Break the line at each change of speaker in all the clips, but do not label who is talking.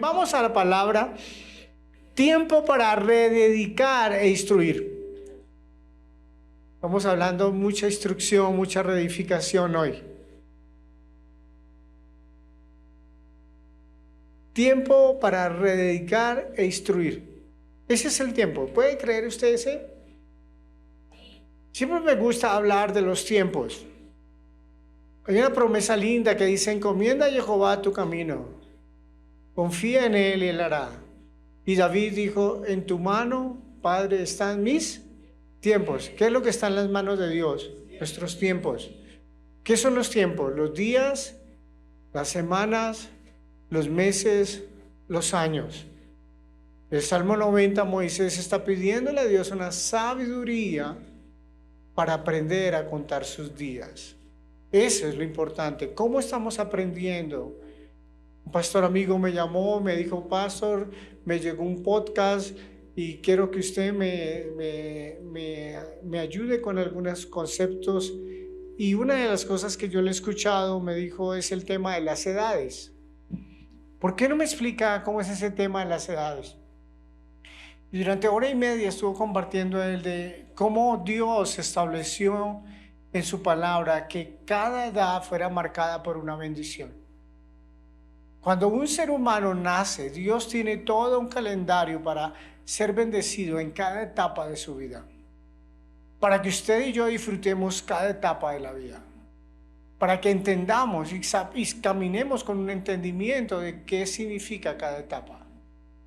Vamos a la palabra tiempo para rededicar e instruir. Vamos hablando mucha instrucción, mucha reedificación hoy. Tiempo para rededicar e instruir. Ese es el tiempo. ¿Puede creer usted ese? Siempre me gusta hablar de los tiempos. Hay una promesa linda que dice: encomienda a Jehová tu camino, confía en él y él hará. Y David dijo: en tu mano, Padre, están mis tiempos. ¿Qué es lo que está en las manos de Dios? Nuestros tiempos. ¿Qué son los tiempos? Los días, las semanas, los meses, los años. El Salmo 90, Moisés está pidiéndole a Dios una sabiduría para aprender a contar sus días. Eso es lo importante. ¿Cómo estamos aprendiendo? Un pastor amigo me llamó, me dijo: pastor, me llegó un podcast y quiero que usted me ayude con algunos conceptos. Y una de las cosas que yo le he escuchado, me dijo, es el tema de las edades. ¿Por qué no me explica cómo es ese tema de las edades? Y durante hora y media estuvo compartiendo él de cómo Dios estableció en su palabra que cada edad fuera marcada por una bendición. Cuando un ser humano nace, Dios tiene todo un calendario para ser bendecido en cada etapa de su vida, para que usted y yo disfrutemos cada etapa de la vida, para que entendamos y caminemos con un entendimiento de qué significa cada etapa.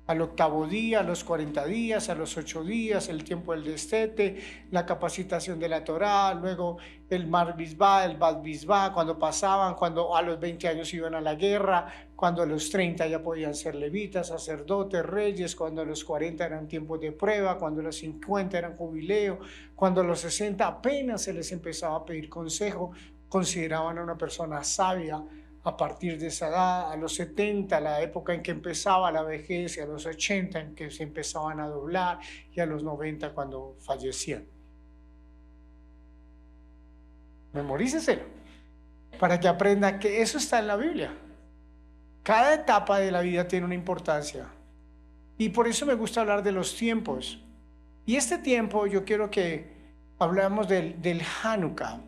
Al octavo día, a los 40 días, a los 8 días, el tiempo del destete, la capacitación de la Torá, luego el Mar Bisbá, el Bat Bisbá, cuando pasaban, cuando a los 20 años iban a la guerra, cuando a los 30 ya podían ser levitas, sacerdotes, reyes, cuando a los 40 eran tiempos de prueba, cuando a los 50 eran jubileo, cuando a los 60 apenas se les empezaba a pedir consejo, consideraban a una persona sabia. A partir de esa edad, a los 70, la época en que empezaba la vejez, y a los 80 en que se empezaban a doblar, y a los 90 cuando fallecían. Memoríceselo para que aprenda que eso está en la Biblia. Cada etapa de la vida tiene una importancia, y por eso me gusta hablar de los tiempos. Y este tiempo yo quiero que hablemos del Hanukkah.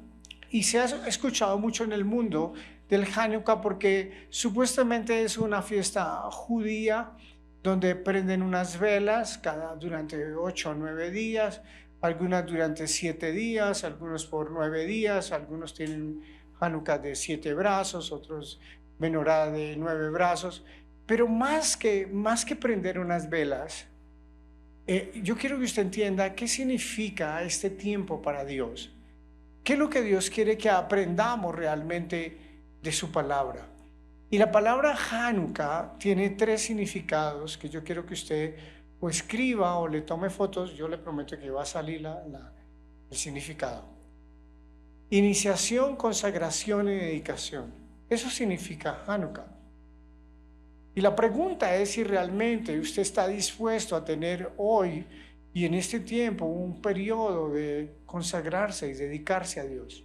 Y se ha escuchado mucho en el mundo del Hanukkah porque supuestamente es una fiesta judía donde prenden unas velas durante 8 o 9 días, algunas durante 7 días, algunos por 9 días, algunos tienen Hanukkah de 7 brazos, otros menorá de 9 brazos, pero más que prender unas velas, yo quiero que usted entienda qué significa este tiempo para Dios. ¿Qué es lo que Dios quiere que aprendamos realmente de su palabra? Y la palabra Hanukkah tiene 3 significados que yo quiero que usted o escriba o le tome fotos. Yo le prometo que va a salir el significado. Iniciación, consagración y dedicación. Eso significa Hanukkah. Y la pregunta es si realmente usted está dispuesto a tener hoy y en este tiempo un periodo de consagrarse y dedicarse a Dios,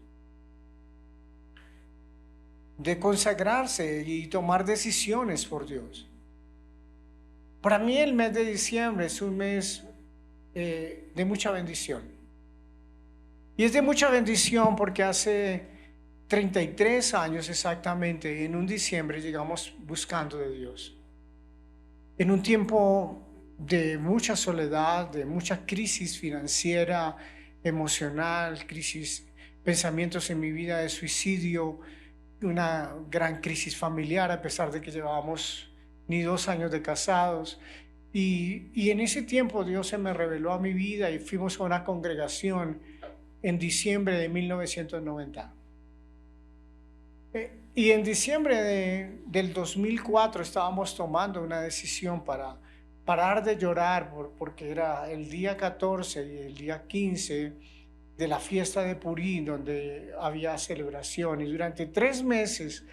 de consagrarse y tomar decisiones por Dios. Para mí el mes de diciembre es un mes de mucha bendición. Y es de mucha bendición porque hace 33 años exactamente, en un diciembre llegamos buscando de Dios. En un tiempo de mucha soledad, de mucha crisis financiera, emocional, pensamientos en mi vida de suicidio, una gran crisis familiar a pesar de que llevábamos ni 2 años de casados. Y en ese tiempo Dios se me reveló a mi vida y fuimos a una congregación en diciembre de 1990. Y en diciembre del 2004 estábamos tomando una decisión para parar de llorar porque era el día 14 y el día 15 de la fiesta de Purim, donde había celebración. Y durante 3 meses,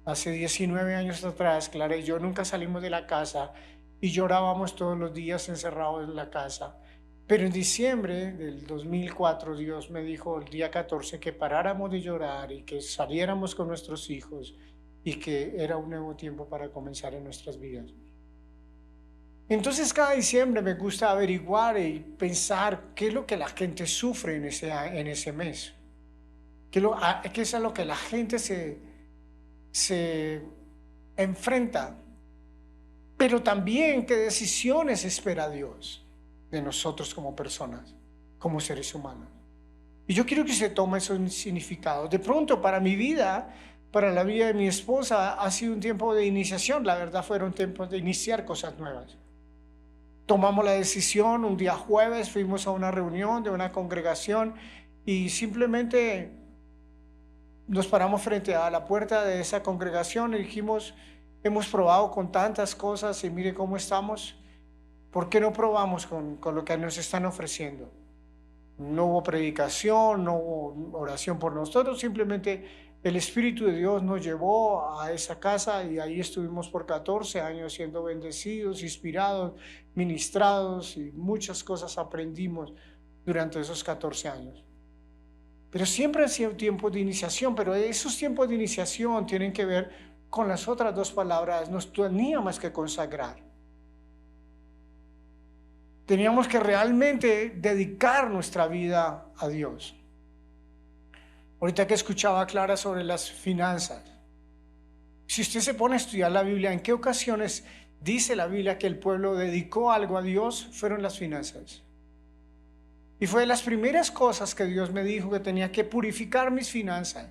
hace 19 años atrás, Clara y yo nunca salimos de la casa y llorábamos todos los días encerrados en la casa. Pero en diciembre del 2004 Dios me dijo el día 14 que paráramos de llorar y que saliéramos con nuestros hijos y que era un nuevo tiempo para comenzar en nuestras vidas. Entonces cada diciembre me gusta averiguar y pensar qué es lo que la gente sufre en ese mes. ¿Qué es a lo que la gente se enfrenta? Pero también qué decisiones espera Dios de nosotros como personas, como seres humanos. Y yo quiero que se tome esos significados. De pronto para mi vida, para la vida de mi esposa, ha sido un tiempo de iniciación. La verdad fueron tiempos de iniciar cosas nuevas. Tomamos la decisión, un día jueves fuimos a una reunión de una congregación y simplemente nos paramos frente a la puerta de esa congregación y dijimos, hemos probado con tantas cosas y mire cómo estamos, ¿por qué no probamos con lo que nos están ofreciendo? No hubo predicación, no hubo oración por nosotros, simplemente el Espíritu de Dios nos llevó a esa casa y ahí estuvimos por 14 años siendo bendecidos, inspirados, ministrados y muchas cosas aprendimos durante esos 14 años. Pero siempre han sido tiempos de iniciación, pero esos tiempos de iniciación tienen que ver con las otras dos palabras, nos teníamos que consagrar. Teníamos que realmente dedicar nuestra vida a Dios. Ahorita que escuchaba a Clara sobre las finanzas, si usted se pone a estudiar la Biblia, ¿en qué ocasiones dice la Biblia que el pueblo dedicó algo a Dios? Fueron las finanzas. Y fue de las primeras cosas que Dios me dijo que tenía que purificar mis finanzas.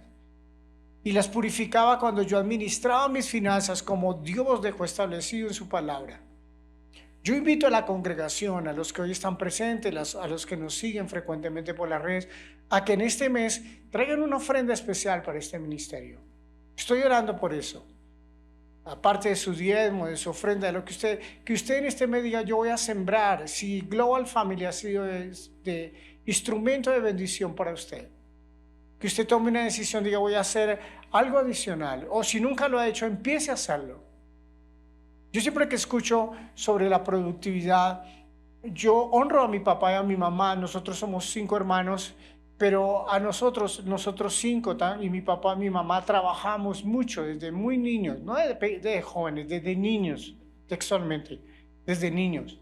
Y las purificaba cuando yo administraba mis finanzas como Dios dejó establecido en su palabra. Yo invito a la congregación, a los que hoy están presentes, a los que nos siguen frecuentemente por las redes, a que en este mes traigan una ofrenda especial para este ministerio. Estoy orando por eso. Aparte de su diezmo, de su ofrenda, de lo que usted en este mes diga, yo voy a sembrar. Si Global Family ha sido de instrumento de bendición para usted, que usted tome una decisión, diga, voy a hacer algo adicional. O si nunca lo ha hecho, empiece a hacerlo. Yo siempre que escucho sobre la productividad, yo honro a mi papá y a mi mamá. Nosotros somos 5 hermanos, pero a nosotros 5, y mi papá y mi mamá trabajamos mucho desde muy niños, no de jóvenes, desde niños, textualmente, desde niños.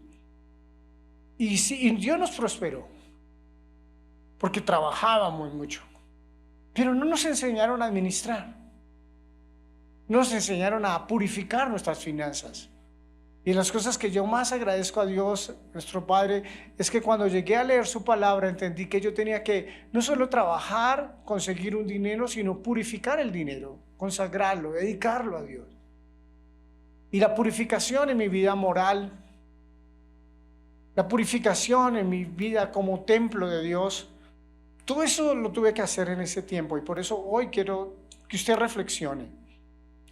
Y Dios nos prosperó, porque trabajábamos mucho, pero no nos enseñaron a administrar. Nos enseñaron a purificar nuestras finanzas. Y las cosas que yo más agradezco a Dios, nuestro Padre, es que cuando llegué a leer su palabra, entendí que yo tenía que no solo trabajar, conseguir un dinero, sino purificar el dinero, consagrarlo, dedicarlo a Dios. Y la purificación en mi vida moral, la purificación en mi vida como templo de Dios, todo eso lo tuve que hacer en ese tiempo. Y por eso hoy quiero que usted reflexione.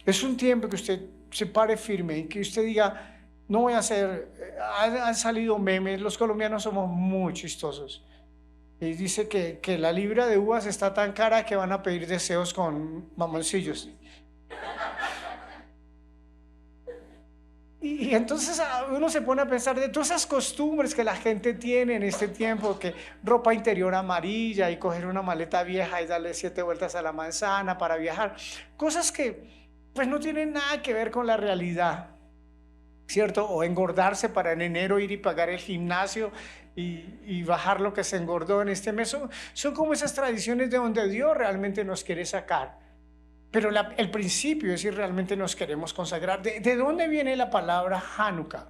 Es un tiempo que usted se pare firme y que usted diga, no voy a hacer, han salido memes, los colombianos somos muy chistosos. Y dice que la libra de uvas está tan cara que van a pedir deseos con mamoncillos. Y entonces uno se pone a pensar de todas esas costumbres que la gente tiene en este tiempo, que ropa interior amarilla y coger una maleta vieja y darle 7 vueltas a la manzana para viajar. Cosas que pues no tienen nada que ver con la realidad, ¿cierto? O engordarse para en enero ir y pagar el gimnasio y bajar lo que se engordó en este mes. Son como esas tradiciones de donde Dios realmente nos quiere sacar. Pero el principio es si realmente nos queremos consagrar. ¿De dónde viene la palabra Hanukkah?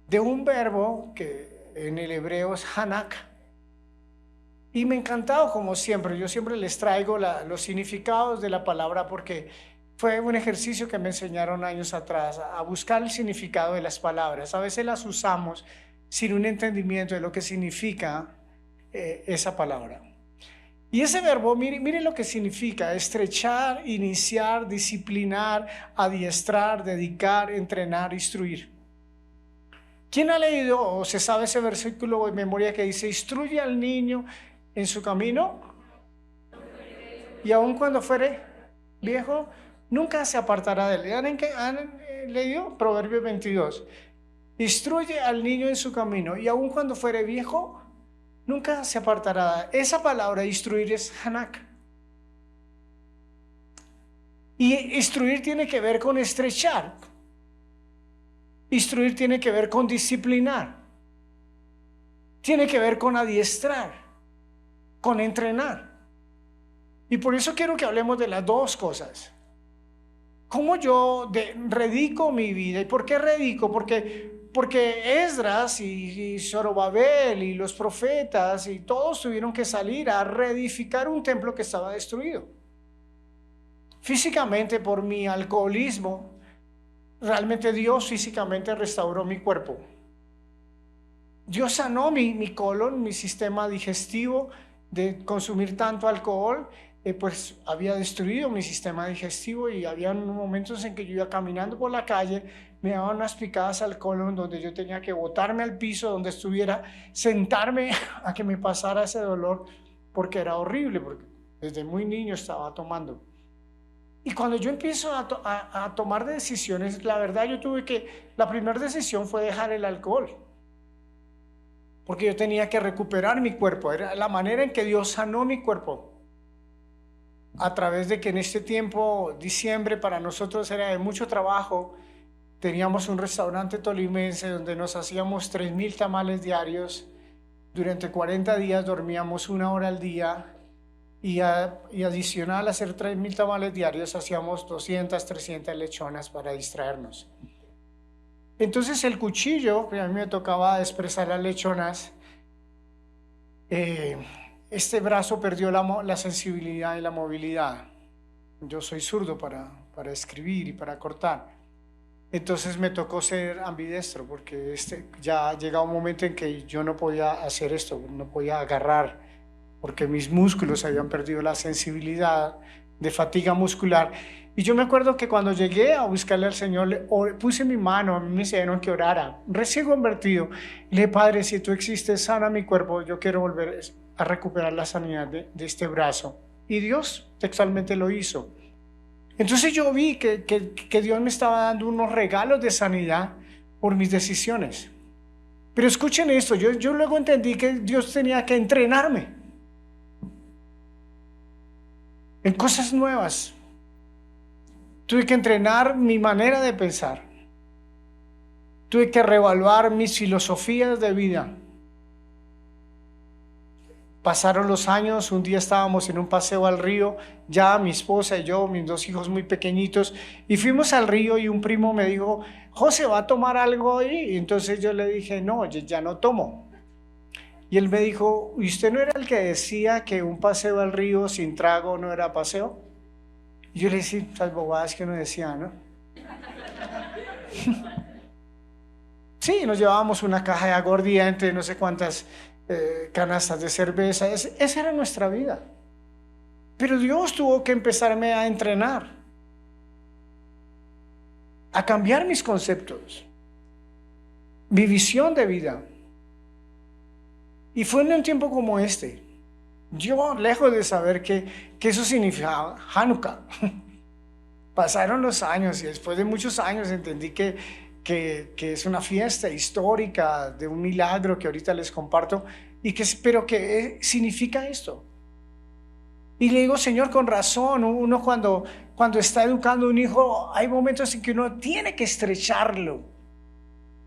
De un verbo que en el hebreo es Hanak. Y me ha encantado, como siempre, yo siempre les traigo los significados de la palabra porque fue un ejercicio que me enseñaron años atrás, a buscar el significado de las palabras. A veces las usamos sin un entendimiento de lo que significa esa palabra. Y ese verbo, mire lo que significa: estrechar, iniciar, disciplinar, adiestrar, dedicar, entrenar, instruir. ¿Quién ha leído o se sabe ese versículo de memoria que dice, instruye al niño en su camino y aun cuando fuere viejo, nunca se apartará de él? ¿Han leído? Proverbios 22. Instruye al niño en su camino y aun cuando fuere viejo, nunca se apartará. Esa palabra instruir es Hanak. Y instruir tiene que ver con estrechar. Instruir tiene que ver con disciplinar, tiene que ver con adiestrar, con entrenar. Y por eso quiero que hablemos de las dos cosas. ¿Cómo yo redico mi vida? ¿Y por qué redico? Porque Esdras y Zorobabel y los profetas y todos tuvieron que salir a reedificar un templo que estaba destruido. Físicamente, por mi alcoholismo, realmente Dios físicamente restauró mi cuerpo. Dios sanó mi colon, mi sistema digestivo de consumir tanto alcohol. Pues había destruido mi sistema digestivo y había momentos en que yo iba caminando por la calle, me daban unas picadas al colon donde yo tenía que botarme al piso donde estuviera, sentarme a que me pasara ese dolor, porque era horrible, porque desde muy niño estaba tomando. Y cuando yo empiezo a tomar decisiones, la verdad la primera decisión fue dejar el alcohol, porque yo tenía que recuperar mi cuerpo, era la manera en que Dios sanó mi cuerpo. A través de que en este tiempo, diciembre, para nosotros era de mucho trabajo. Teníamos un restaurante tolimense donde nos hacíamos 3,000 tamales diarios. Durante 40 días dormíamos 1 hora al día y adicional a hacer 3,000 tamales diarios hacíamos 200, 300 lechonas para distraernos. Entonces el cuchillo, que a mí me tocaba expresar las lechonas, este brazo perdió la sensibilidad y la movilidad. Yo soy zurdo para escribir y para cortar. Entonces me tocó ser ambidestro porque ya llegaba un momento en que yo no podía hacer esto, no podía agarrar, porque mis músculos habían perdido la sensibilidad de fatiga muscular. Y yo me acuerdo que cuando llegué a buscarle al Señor, puse mi mano, a mí me dijeron que orara, recién convertido. Y le dije: Padre, si tú existes, sana mi cuerpo, yo quiero volver a recuperar la sanidad de este brazo. Y Dios textualmente lo hizo. Entonces yo vi que Dios me estaba dando unos regalos de sanidad por mis decisiones. Pero escuchen esto, yo luego entendí que Dios tenía que entrenarme en cosas nuevas. Tuve que entrenar mi manera de pensar. Tuve que reevaluar mis filosofías de vida. Pasaron los años, un día estábamos en un paseo al río, ya mi esposa y yo, mis 2 hijos muy pequeñitos, y fuimos al río y un primo me dijo: José, ¿va a tomar algo ahí? Y entonces yo le dije: no, yo ya no tomo. Y él me dijo: ¿y usted no era el que decía que un paseo al río sin trago no era paseo? Y yo le dije: esas bobadas que uno decía, ¿no? Sí, nos llevábamos una caja de aguardiente, no sé cuántas canastas de cerveza, esa era nuestra vida. Pero Dios tuvo que empezarme a entrenar, a cambiar mis conceptos, mi visión de vida. Y fue en un tiempo como este. Yo, lejos de saber que eso significaba Hanukkah, pasaron los años y después de muchos años entendí que es una fiesta histórica de un milagro que ahorita les comparto, pero que significa esto. Y le digo: Señor, con razón, uno cuando está educando a un hijo, hay momentos en que uno tiene que estrecharlo,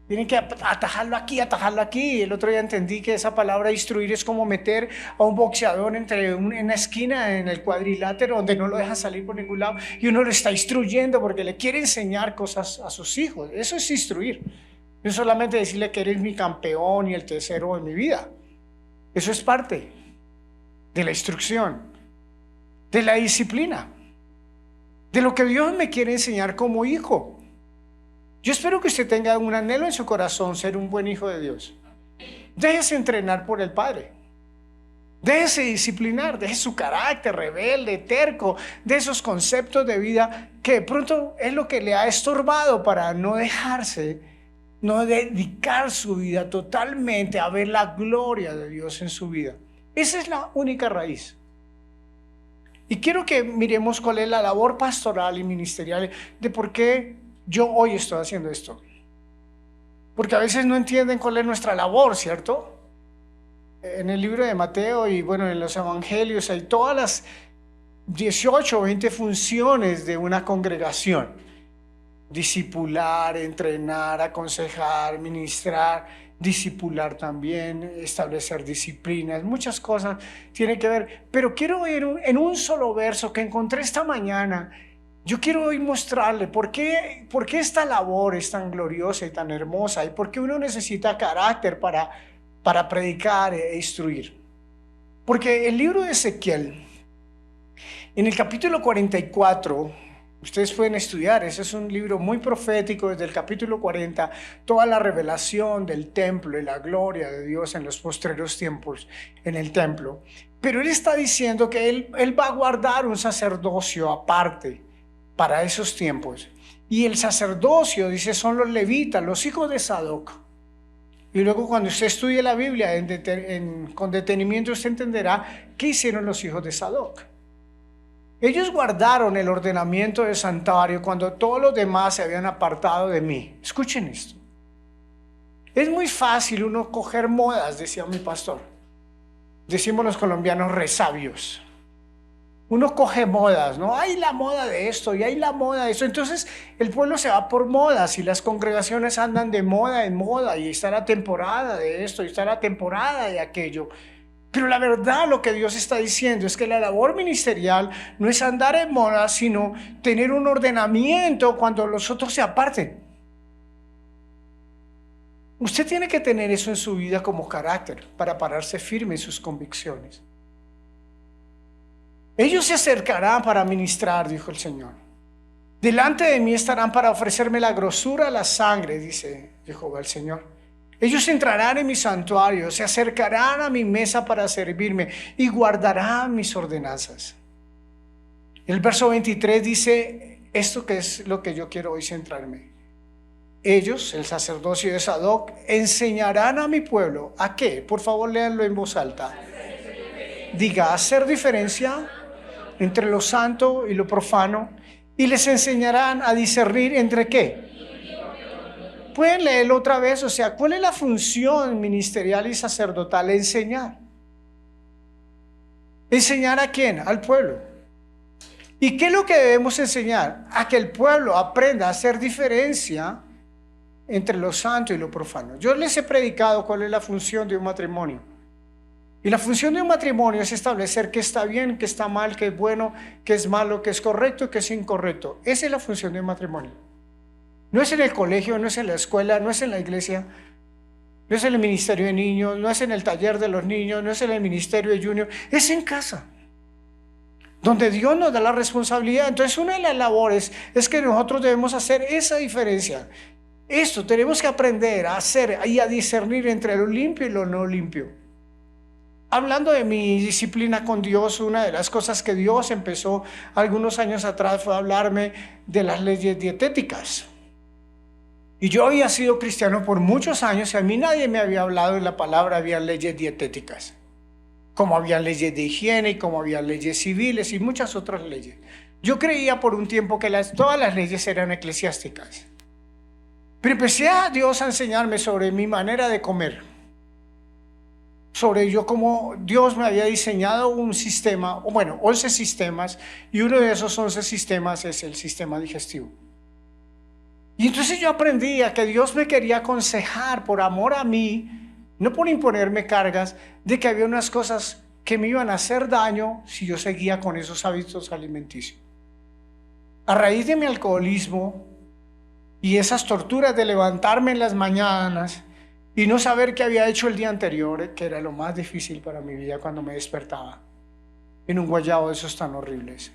tiene que atajarlo aquí, atajarlo aquí. El otro día entendí que esa palabra instruir es como meter a un boxeador en una esquina, en el cuadrilátero, donde no lo deja salir por ningún lado, y uno lo está instruyendo porque le quiere enseñar cosas a sus hijos. Eso es instruir. No solamente decirle que eres mi campeón y el tercero de mi vida. Eso es parte de la instrucción, de la disciplina, de lo que Dios me quiere enseñar como hijo. Yo espero que usted tenga un anhelo en su corazón, ser un buen hijo de Dios. Déjese entrenar por el Padre. Déjese disciplinar, deje su carácter rebelde, terco, de esos conceptos de vida que de pronto es lo que le ha estorbado para no dedicar su vida totalmente a ver la gloria de Dios en su vida. Esa es la única raíz. Y quiero que miremos cuál es la labor pastoral y ministerial de por qué yo hoy estoy haciendo esto. Porque a veces no entienden cuál es nuestra labor, ¿cierto? En el libro de Mateo y bueno, en los evangelios hay todas las 18 o 20 funciones de una congregación. discipular, entrenar, aconsejar, ministrar, discipular también, establecer disciplinas, muchas cosas tienen que ver. Pero quiero ir en un solo verso que encontré esta mañana. Yo quiero hoy mostrarle por qué esta labor es tan gloriosa y tan hermosa y por qué uno necesita carácter para predicar e instruir. Porque el libro de Ezequiel, en el capítulo 44, ustedes pueden estudiar, ese es un libro muy profético desde el capítulo 40, toda la revelación del templo y la gloria de Dios en los postreros tiempos en el templo. Pero él está diciendo que él va a guardar un sacerdocio aparte para esos tiempos. Y el sacerdocio, dice, son los levitas, los hijos de Sadoc. Y luego cuando usted estudie la Biblia con detenimiento, usted entenderá qué hicieron los hijos de Sadoc. Ellos guardaron el ordenamiento del santuario cuando todos los demás se habían apartado de mí. Escuchen esto. Es muy fácil uno coger modas, decía mi pastor. Decimos los colombianos resabios. Uno coge modas, ¿no? Hay la moda de esto y hay la moda de eso. Entonces el pueblo se va por modas y las congregaciones andan de moda en moda y está la temporada de esto y está la temporada de aquello. Pero la verdad, lo que Dios está diciendo es que la labor ministerial no es andar en moda, sino tener un ordenamiento cuando los otros se aparten. Usted tiene que tener eso en su vida como carácter para pararse firme en sus convicciones. Ellos se acercarán para ministrar, dijo el Señor. Delante de mí estarán para ofrecerme la grosura, la sangre, dice Jehová el Señor. Ellos entrarán en mi santuario, se acercarán a mi mesa para servirme y guardarán mis ordenanzas. El verso 23 dice esto, que es lo que yo quiero hoy centrarme. Ellos, el sacerdocio de Sadoc, enseñarán a mi pueblo, ¿a qué? Por favor, léanlo en voz alta. Diga, hacer diferencia entre lo santo y lo profano, y les enseñarán a discernir entre ¿qué? Pueden leerlo otra vez. O sea, ¿cuál es la función ministerial y sacerdotal? Enseñar. ¿Enseñar a quién? Al pueblo. ¿Y qué es lo que debemos enseñar? A que el pueblo aprenda a hacer diferencia entre lo santo y lo profano. Yo les he predicado cuál es la función de un matrimonio. Y la función de un matrimonio es establecer qué está bien, qué está mal, qué es bueno, qué es malo, qué es correcto y qué es incorrecto. Esa es la función de un matrimonio. No es en el colegio, no es en la escuela, no es en la iglesia, no es en el ministerio de niños, no es en el taller de los niños, no es en el ministerio de junior, es en casa, donde Dios nos da la responsabilidad. Entonces, una de las labores es que nosotros debemos hacer esa diferencia. Esto tenemos que aprender a hacer y a discernir entre lo limpio y lo no limpio. Hablando de mi disciplina con Dios, una de las cosas que Dios empezó algunos años atrás fue hablarme de las leyes dietéticas. Y yo había sido cristiano por muchos años y a mí nadie me había hablado de la palabra, había leyes dietéticas. Como había leyes de higiene y como había leyes civiles y muchas otras leyes. Yo creía por un tiempo que todas las leyes eran eclesiásticas. Pero empecé a Dios a enseñarme sobre mi manera de comer. Sobre yo cómo Dios me había diseñado un sistema, 11 sistemas, y uno de esos 11 sistemas es el sistema digestivo. Y entonces yo aprendí a que Dios me quería aconsejar por amor a mí, no por imponerme cargas, de que había unas cosas que me iban a hacer daño si yo seguía con esos hábitos alimenticios. A raíz de mi alcoholismo y esas torturas de levantarme en las mañanas y no saber qué había hecho el día anterior, que era lo más difícil para mi vida cuando me despertaba en un guayabo de esos tan horribles.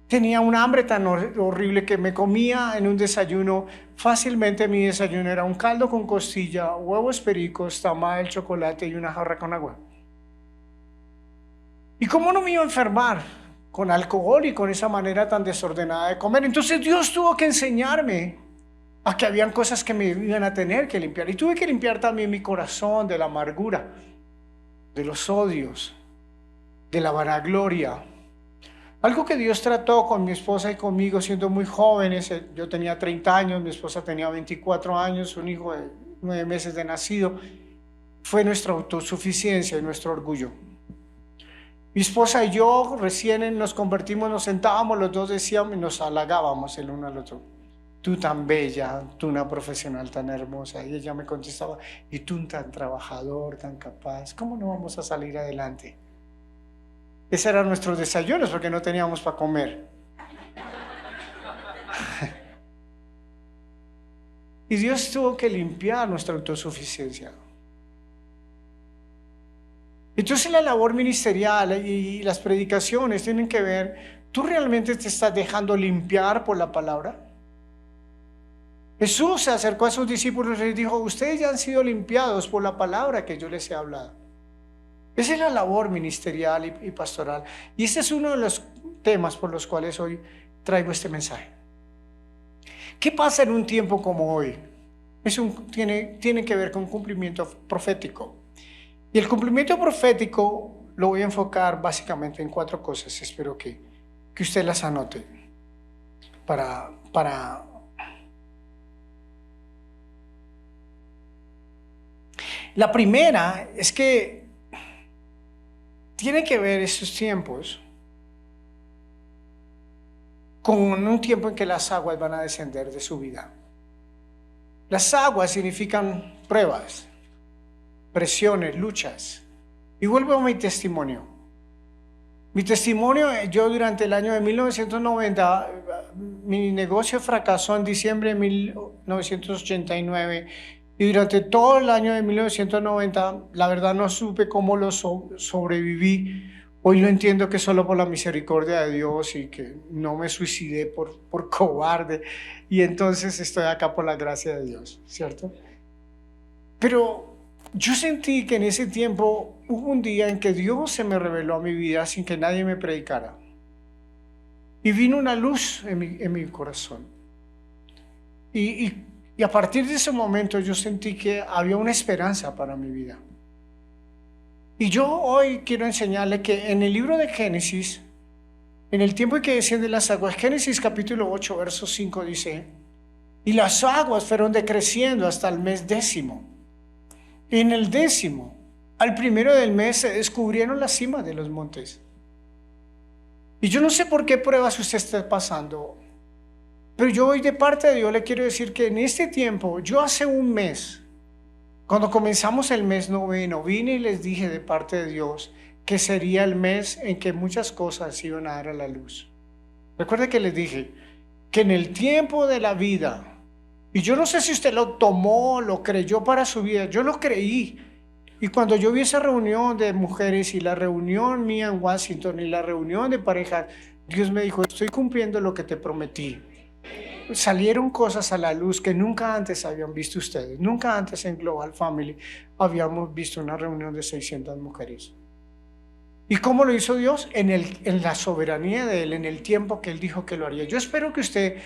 Tenía un hambre tan horrible que me comía en un desayuno. Fácilmente mi desayuno era un caldo con costilla, huevos pericos, tamal, chocolate y una jarra con agua. ¿Y cómo no me iba a enfermar con alcohol y con esa manera tan desordenada de comer? Entonces Dios tuvo que enseñarme a que habían cosas que me iban a tener que limpiar. Y tuve que limpiar también mi corazón de la amargura, de los odios, de la vanagloria. Algo que Dios trató con mi esposa y conmigo siendo muy jóvenes. Yo tenía 30 años, mi esposa tenía 24 años, un hijo de 9 meses de nacido. Fue nuestra autosuficiencia y nuestro orgullo. Mi esposa y yo recién nos convertimos, nos sentábamos, los dos decíamos y nos halagábamos el uno al otro. Tú tan bella, tú una profesional tan hermosa. Y ella me contestaba, y tú tan trabajador, tan capaz. ¿Cómo no vamos a salir adelante? Esos eran nuestros desayunos porque no teníamos para comer. Y Dios tuvo que limpiar nuestra autosuficiencia. Entonces la labor ministerial y las predicaciones tienen que ver, ¿tú realmente te estás dejando limpiar por la palabra? Jesús se acercó a sus discípulos y les dijo, ustedes ya han sido limpiados por la palabra que yo les he hablado. Esa es la labor ministerial y pastoral. Y este es uno de los temas por los cuales hoy traigo este mensaje. ¿Qué pasa en un tiempo como hoy? Tiene que ver con cumplimiento profético. Y el cumplimiento profético lo voy a enfocar básicamente en 4 cosas. Espero que usted las anote para La primera es que tiene que ver estos tiempos con un tiempo en que las aguas van a descender de su vida. Las aguas significan pruebas, presiones, luchas. Y vuelvo a mi testimonio. Mi testimonio, yo durante el año de 1990, mi negocio fracasó en diciembre de 1989 y durante todo el año de 1990, la verdad no supe cómo lo sobreviví. Hoy lo entiendo que solo por la misericordia de Dios y que no me suicidé por cobarde y entonces estoy acá por la gracia de Dios, ¿cierto? Pero yo sentí que en ese tiempo hubo un día en que Dios se me reveló a mi vida sin que nadie me predicara. Y vino una luz en mi corazón. Y a partir de ese momento yo sentí que había una esperanza para mi vida. Y yo hoy quiero enseñarle que en el libro de Génesis, en el tiempo en que descienden las aguas, Génesis capítulo 8, verso 5 dice, y las aguas fueron decreciendo hasta el mes 10. En el 10, al primero del mes, se descubrieron las cimas de los montes. Y yo no sé por qué pruebas usted está pasando, pero yo hoy de parte de Dios le quiero decir que en este tiempo, yo hace un mes, cuando comenzamos el mes noveno, vine y les dije de parte de Dios que sería el mes en que muchas cosas iban a dar a la luz. Recuerde que les dije que en el tiempo de la vida, y yo no sé si usted lo tomó, lo creyó para su vida, yo lo creí. Y cuando yo vi esa reunión de mujeres y la reunión mía en Washington y la reunión de parejas, Dios me dijo, estoy cumpliendo lo que te prometí. Salieron cosas a la luz que nunca antes habían visto ustedes. Nunca antes en Global Family habíamos visto una reunión de 600 mujeres. ¿Y cómo lo hizo Dios? En la soberanía de Él, en el tiempo que Él dijo que lo haría. Yo espero que usted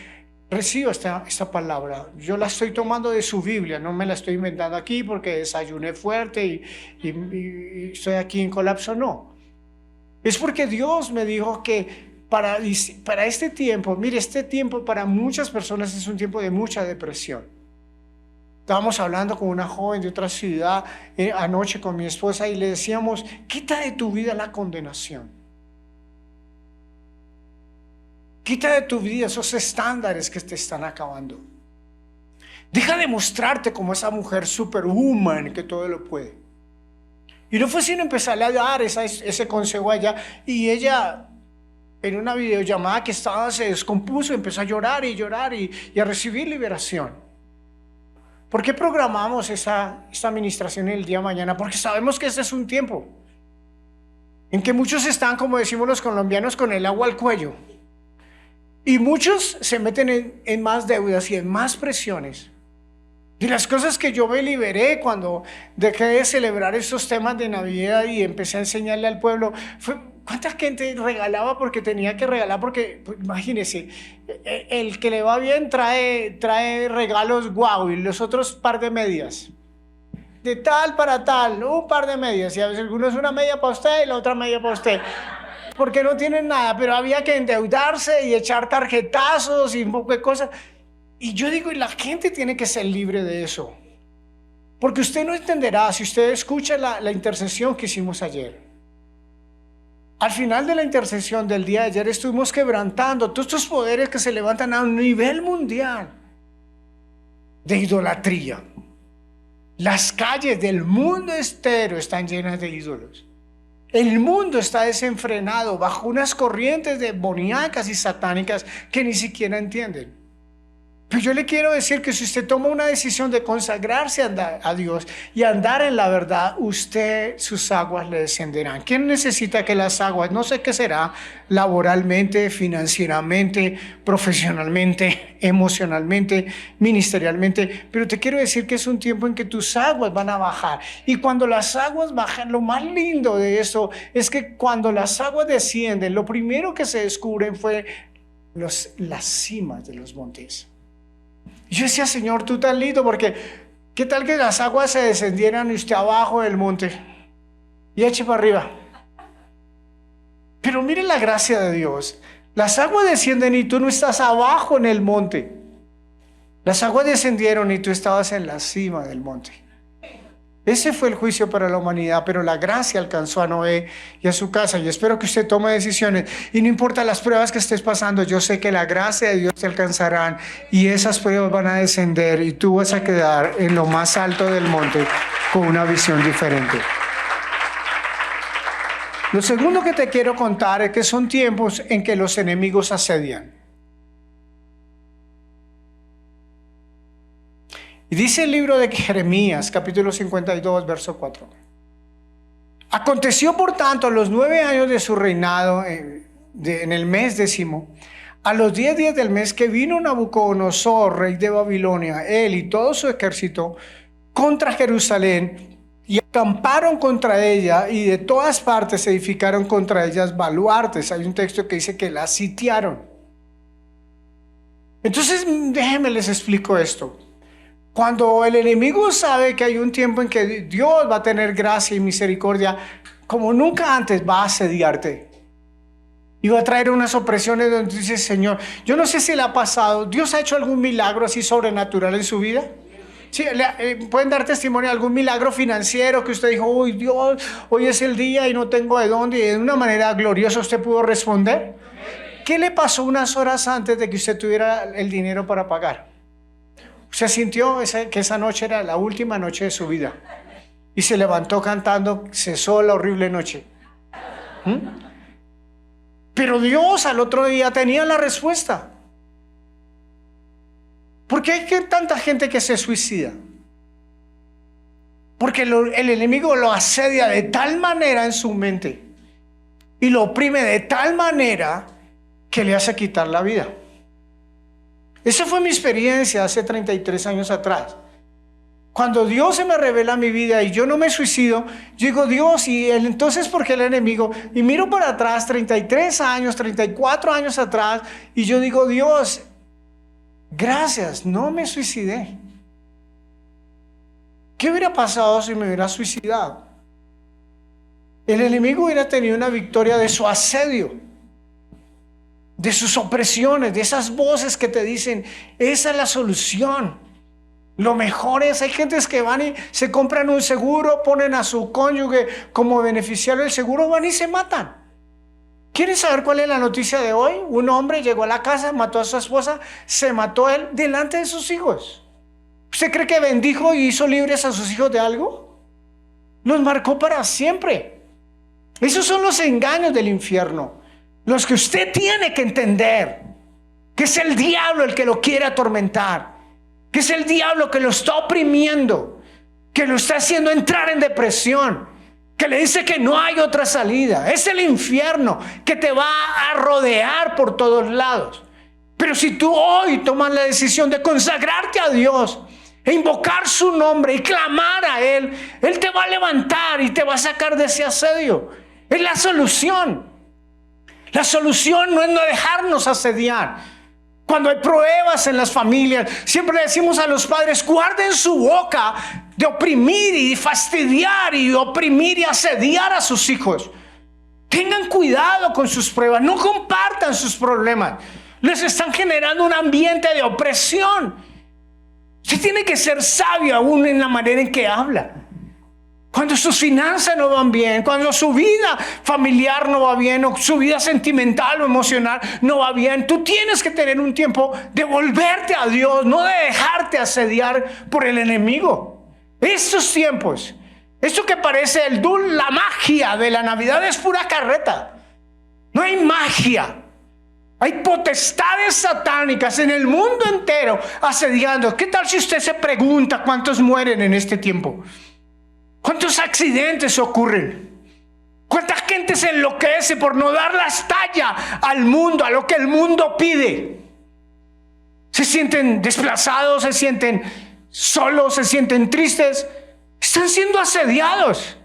reciba esta palabra. Yo la estoy tomando de su Biblia, no me la estoy inventando aquí porque desayuné fuerte y estoy aquí en colapso, no. Es porque Dios me dijo que para este tiempo, mire, este tiempo para muchas personas es un tiempo de mucha depresión. Estábamos hablando con una joven de otra ciudad anoche con mi esposa y le decíamos, quita de tu vida la condenación. Quita de tu vida esos estándares que te están acabando. Deja de mostrarte como esa mujer superwoman que todo lo puede. Y no fue sino empezarle a dar ese consejo a ella y ella en una videollamada que estaba se descompuso, empezó a llorar y a recibir liberación. ¿Por qué programamos esta administración el día de mañana? Porque sabemos que este es un tiempo en que muchos están, como decimos los colombianos, con el agua al cuello. Y muchos se meten en más deudas y en más presiones. Y las cosas que yo me liberé cuando dejé de celebrar estos temas de Navidad y empecé a enseñarle al pueblo, fue cuánta gente regalaba porque tenía que regalar, porque pues, imagínense, el que le va bien trae regalos guau y los otros par de medias. De tal para tal, un par de medias. Y a veces algunos una media para usted y la otra media para usted. Porque no tienen nada, pero había que endeudarse y echar tarjetazos y un poco de cosas. Y yo digo, y la gente tiene que ser libre de eso. Porque usted no entenderá si usted escucha la intercesión que hicimos ayer. Al final de la intercesión del día de ayer estuvimos quebrantando todos estos poderes que se levantan a un nivel mundial de idolatría. Las calles del mundo entero están llenas de ídolos. El mundo está desenfrenado bajo unas corrientes demoníacas y satánicas que ni siquiera entienden. Pero yo le quiero decir que si usted toma una decisión de consagrarse a Dios y andar en la verdad, sus aguas le descenderán. ¿Quién necesita que las aguas, no sé qué será, laboralmente, financieramente, profesionalmente, emocionalmente, ministerialmente? Pero te quiero decir que es un tiempo en que tus aguas van a bajar. Y cuando las aguas bajan, lo más lindo de eso es que cuando las aguas descienden, lo primero que se descubren fue las cimas de los montes. Yo decía, Señor, tú tan lindo, porque ¿qué tal que las aguas se descendieran y usted abajo del monte y eche para arriba? Pero mire la gracia de Dios. Las aguas descienden y tú no estás abajo en el monte. Las aguas descendieron y tú estabas en la cima del monte. Ese fue el juicio para la humanidad, pero la gracia alcanzó a Noé y a su casa. Y espero que usted tome decisiones. Y no importa las pruebas que estés pasando, yo sé que la gracia de Dios te alcanzarán y esas pruebas van a descender y tú vas a quedar en lo más alto del monte con una visión diferente. Lo segundo que te quiero contar es que son tiempos en que los enemigos asedian. Y dice el libro de Jeremías, capítulo 52, verso 4. Aconteció, por tanto, a los 9 años de su reinado, en el mes 10º, a los 10 días del mes, que vino Nabucodonosor, rey de Babilonia, él y todo su ejército, contra Jerusalén, y acamparon contra ella, y de todas partes se edificaron contra ellas baluartes. Hay un texto que dice que la sitiaron. Entonces, déjenme les explico esto. Cuando el enemigo sabe que hay un tiempo en que Dios va a tener gracia y misericordia, como nunca antes va a asediarte. Y va a traer unas opresiones donde dice, Señor, yo no sé si le ha pasado, ¿Dios ha hecho algún milagro así sobrenatural en su vida? Sí, pueden dar testimonio de algún milagro financiero que usted dijo, uy Dios, hoy es el día y no tengo de dónde, y de una manera gloriosa usted pudo responder. ¿Qué le pasó unas horas antes de que usted tuviera el dinero para pagar? Se sintió que esa noche era la última noche de su vida y se levantó cantando, cesó la horrible noche. Pero Dios al otro día tenía la respuesta. ¿Por qué hay tanta gente que se suicida? Porque el enemigo lo asedia de tal manera en su mente y lo oprime de tal manera que le hace quitar la vida. Esa fue mi experiencia hace 33 años atrás. Cuando Dios se me revela mi vida y yo no me suicido, yo digo, Dios, y entonces ¿por qué el enemigo? Y miro para atrás, 33 años, 34 años atrás, y yo digo, Dios, gracias, no me suicidé. ¿Qué hubiera pasado si me hubiera suicidado? El enemigo hubiera tenido una victoria de su asedio, de sus opresiones, de esas voces que te dicen, esa es la solución. Lo mejor es, hay gentes que van y se compran un seguro, ponen a su cónyuge como beneficiario del seguro, van y se matan. ¿Quieren saber cuál es la noticia de hoy? Un hombre llegó a la casa, mató a su esposa, se mató él delante de sus hijos. ¿Usted cree que bendijo y hizo libres a sus hijos de algo? Los marcó para siempre. Esos son los engaños del infierno. Los que usted tiene que entender, que es el diablo el que lo quiere atormentar, que es el diablo que lo está oprimiendo, que lo está haciendo entrar en depresión, que le dice que no hay otra salida. Es el infierno que te va a rodear por todos lados. Pero si tú hoy tomas la decisión de consagrarte a Dios e invocar su nombre y clamar a Él, Él te va a levantar y te va a sacar de ese asedio. Es la solución. La solución no es no dejarnos asediar. Cuando hay pruebas en las familias, siempre le decimos a los padres, guarden su boca de oprimir y fastidiar y oprimir y asediar a sus hijos. Tengan cuidado con sus pruebas, no compartan sus problemas. Les están generando un ambiente de opresión. Usted tiene que ser sabio aún en la manera en que habla. Cuando sus finanzas no van bien, cuando su vida familiar no va bien, o su vida sentimental o emocional no va bien, tú tienes que tener un tiempo de volverte a Dios, no de dejarte asediar por el enemigo. Estos tiempos, esto que parece la magia de la Navidad es pura carreta. No hay magia. Hay potestades satánicas en el mundo entero asediando. ¿Qué tal si usted se pregunta cuántos mueren en este tiempo? ¿Cuántos accidentes ocurren? ¿Cuánta gente se enloquece por no dar la talla al mundo, a lo que el mundo pide? Se sienten desplazados, se sienten solos, se sienten tristes. Están siendo asediados.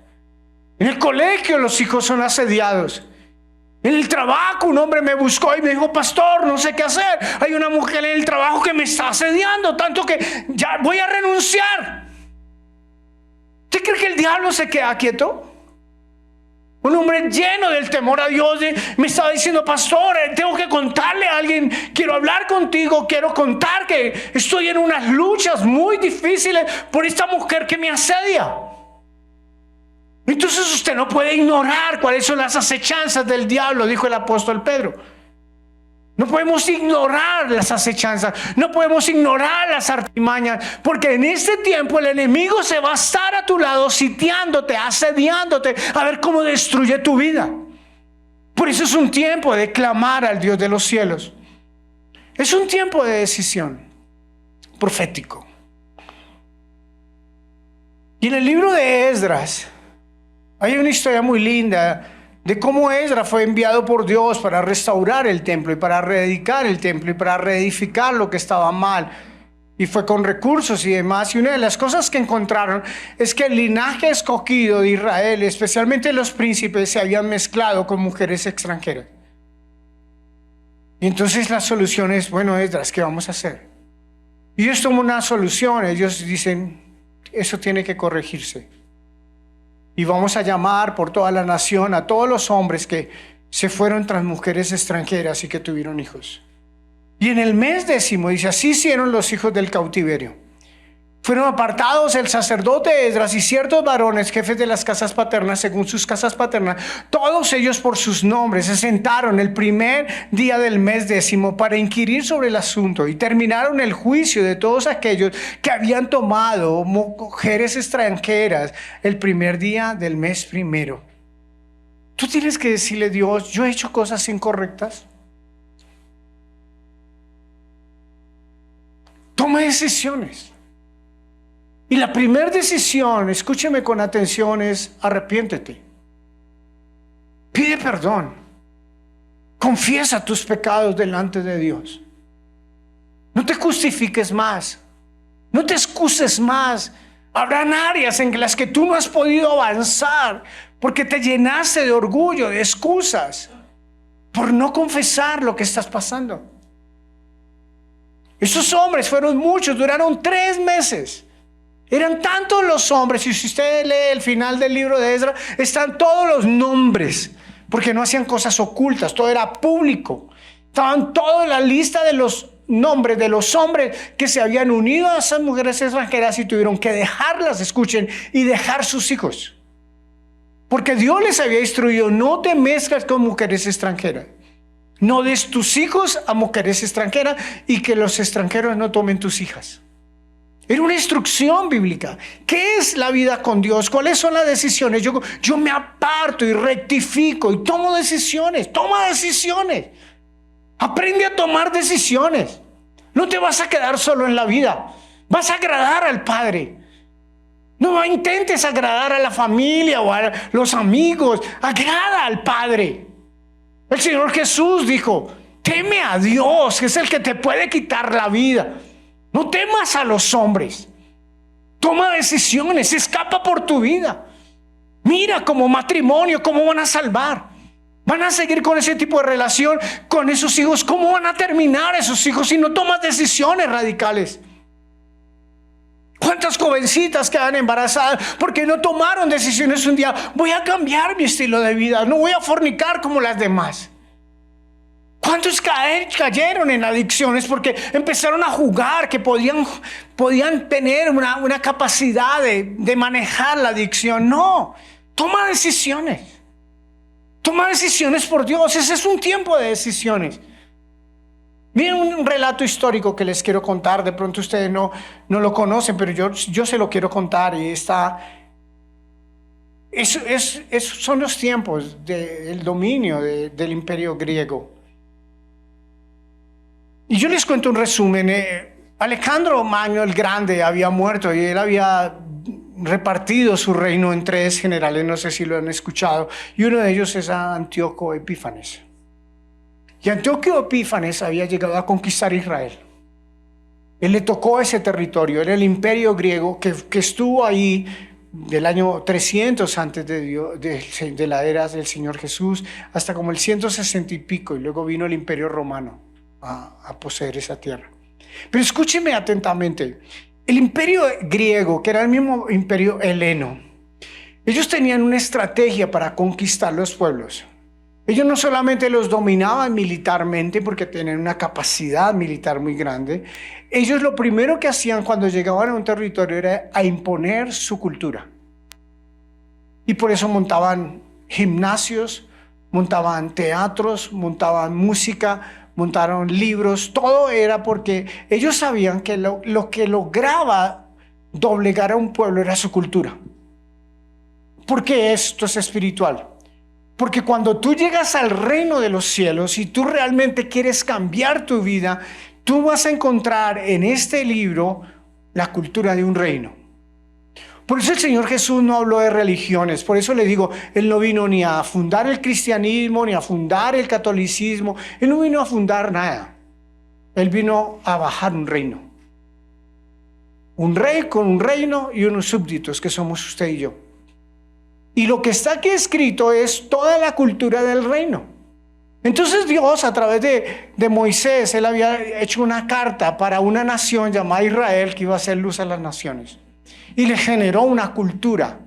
En el colegio los hijos son asediados. En el trabajo un hombre me buscó y me dijo: pastor, no sé qué hacer. Hay una mujer en el trabajo que me está asediando tanto que ya voy a renunciar. ¿Usted cree que el diablo se queda quieto? Un hombre lleno del temor a Dios me estaba diciendo: pastor, tengo que contarle a alguien, quiero hablar contigo, quiero contar que estoy en unas luchas muy difíciles por esta mujer que me asedia. Entonces usted no puede ignorar cuáles son las acechanzas del diablo, dijo el apóstol Pedro. No podemos ignorar las acechanzas, no podemos ignorar las artimañas, porque en este tiempo el enemigo se va a estar a tu lado sitiándote, asediándote, a ver cómo destruye tu vida. Por eso es un tiempo de clamar al Dios de los cielos. Es un tiempo de decisión profético. Y en el libro de Esdras hay una historia muy linda de cómo Esdras fue enviado por Dios para restaurar el templo y para reedificar el templo y para reedificar lo que estaba mal. Y fue con recursos y demás. Y una de las cosas que encontraron es que el linaje escogido de Israel, especialmente los príncipes, se habían mezclado con mujeres extranjeras. Y entonces la solución es: bueno, Esdras, ¿qué vamos a hacer? Y ellos toman una solución. Ellos dicen: eso tiene que corregirse. Y vamos a llamar por toda la nación a todos los hombres que se fueron tras mujeres extranjeras y que tuvieron hijos. Y en el mes 10, dice: así hicieron los hijos del cautiverio. Fueron apartados el sacerdote Esdras y ciertos varones, jefes de las casas paternas, según sus casas paternas, todos ellos por sus nombres, se sentaron el primer día del mes 10 para inquirir sobre el asunto, y terminaron el juicio de todos aquellos que habían tomado mujeres extranjeras el primer día del mes primero. Tú tienes que decirle a Dios: yo he hecho cosas incorrectas. Toma decisiones. Y la primera decisión, escúcheme con atención, es: arrepiéntete. Pide perdón. Confiesa tus pecados delante de Dios. No te justifiques más. No te excuses más. Habrán áreas en las que tú no has podido avanzar porque te llenaste de orgullo, de excusas, por no confesar lo que estás pasando. Esos hombres fueron muchos, duraron 3 meses. Eran tantos los hombres, y si usted lee el final del libro de Esdras, están todos los nombres, porque no hacían cosas ocultas, todo era público. Estaban toda la lista de los nombres de los hombres que se habían unido a esas mujeres extranjeras y tuvieron que dejarlas, escuchen, y dejar sus hijos. Porque Dios les había instruido: no te mezclas con mujeres extranjeras. No des tus hijos a mujeres extranjeras y que los extranjeros no tomen tus hijas. Era una instrucción bíblica. ¿Qué es la vida con Dios? ¿Cuáles son las decisiones? Yo me aparto y rectifico y tomo decisiones. Toma decisiones. Aprende a tomar decisiones. No te vas a quedar solo en la vida. Vas a agradar al Padre. No intentes agradar a la familia o a los amigos. Agrada al Padre. El Señor Jesús dijo: teme a Dios, que es el que te puede quitar la vida. No temas a los hombres. Toma decisiones, escapa por tu vida. Mira como matrimonio, cómo van a salvar. Van a seguir con ese tipo de relación con esos hijos. ¿Cómo van a terminar esos hijos si no tomas decisiones radicales? ¿Cuántas jovencitas quedan embarazadas porque no tomaron decisiones un día? Voy a cambiar mi estilo de vida, no voy a fornicar como las demás. ¿Cuántos cayeron en adicciones porque empezaron a jugar que podían tener una capacidad de manejar la adicción? No, toma decisiones. Toma decisiones por Dios. Ese es un tiempo de decisiones. Miren un relato histórico que les quiero contar. De pronto ustedes no lo conocen, pero yo se lo quiero contar. Y son los tiempos del dominio del Imperio griego. Y yo les cuento un resumen. Alejandro Magno el Grande había muerto y él había repartido su reino en 3 generales, no sé si lo han escuchado, y uno de ellos es Antíoco Epífanes. Y Antíoco Epífanes había llegado a conquistar Israel. Él le tocó ese territorio, era el imperio griego que estuvo ahí del año 300 antes de la era del Señor Jesús hasta como el 160 y pico, y luego vino el imperio romano a poseer esa tierra. Pero escúcheme atentamente. El imperio griego, que era el mismo imperio heleno, ellos tenían una estrategia para conquistar los pueblos. Ellos no solamente los dominaban militarmente porque tenían una capacidad militar muy grande. Ellos lo primero que hacían cuando llegaban a un territorio era a imponer su cultura. Y por eso montaban gimnasios, montaban teatros, montaban música, montaron libros. Todo era porque ellos sabían que lo que lograba doblegar a un pueblo era su cultura. Porque esto es espiritual. Porque cuando tú llegas al reino de los cielos y tú realmente quieres cambiar tu vida, tú vas a encontrar en este libro la cultura de un reino. Por eso el Señor Jesús no habló de religiones. Por eso le digo, Él no vino ni a fundar el cristianismo, ni a fundar el catolicismo. Él no vino a fundar nada. Él vino a bajar un reino. Un rey con un reino y unos súbditos que somos usted y yo. Y lo que está aquí escrito es toda la cultura del reino. Entonces Dios, a través de Moisés, Él había hecho una carta para una nación llamada Israel que iba a hacer luz a las naciones. Y le generó una cultura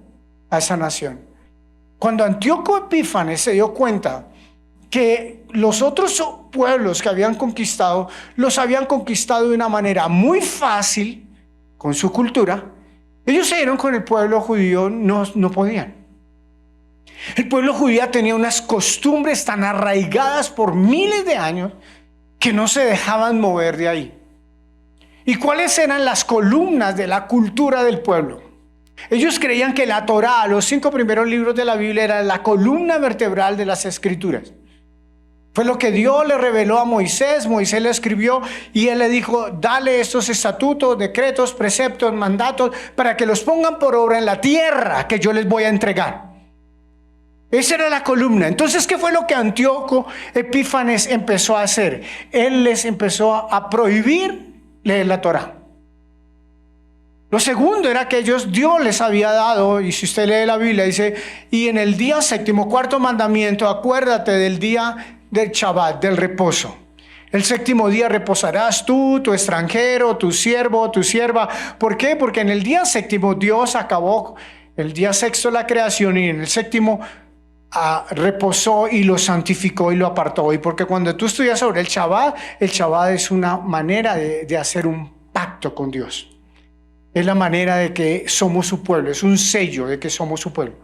a esa nación. Cuando Antíoco Epífanes se dio cuenta que los otros pueblos que habían conquistado, los habían conquistado de una manera muy fácil, con su cultura, ellos se dieron con el pueblo judío, no podían. El pueblo judío tenía unas costumbres tan arraigadas por miles de años que no se dejaban mover de ahí. ¿Y cuáles eran las columnas de la cultura del pueblo? Ellos creían que la Torá, los 5 primeros libros de la Biblia, era la columna vertebral de las Escrituras. Fue lo que Dios le reveló a Moisés. Moisés le escribió y él le dijo: dale estos estatutos, decretos, preceptos, mandatos para que los pongan por obra en la tierra que yo les voy a entregar. Esa era la columna. Entonces, ¿qué fue lo que Antíoco Epífanes empezó a hacer? Él les empezó a prohibir leer la Torá. Lo segundo era que Dios les había dado, y si usted lee la Biblia, dice: y en el día séptimo, 4º mandamiento, acuérdate del día del Shabbat, del reposo. El 7º día reposarás tú, tu extranjero, tu siervo, tu sierva. ¿Por qué? Porque en el día 7º Dios acabó el día 6º la creación, y en el 7º reposó y lo santificó y lo apartó. Y porque cuando tú estudias sobre el Shabbat es una manera de hacer un pacto con Dios. Es la manera de que somos su pueblo, es un sello de que somos su pueblo.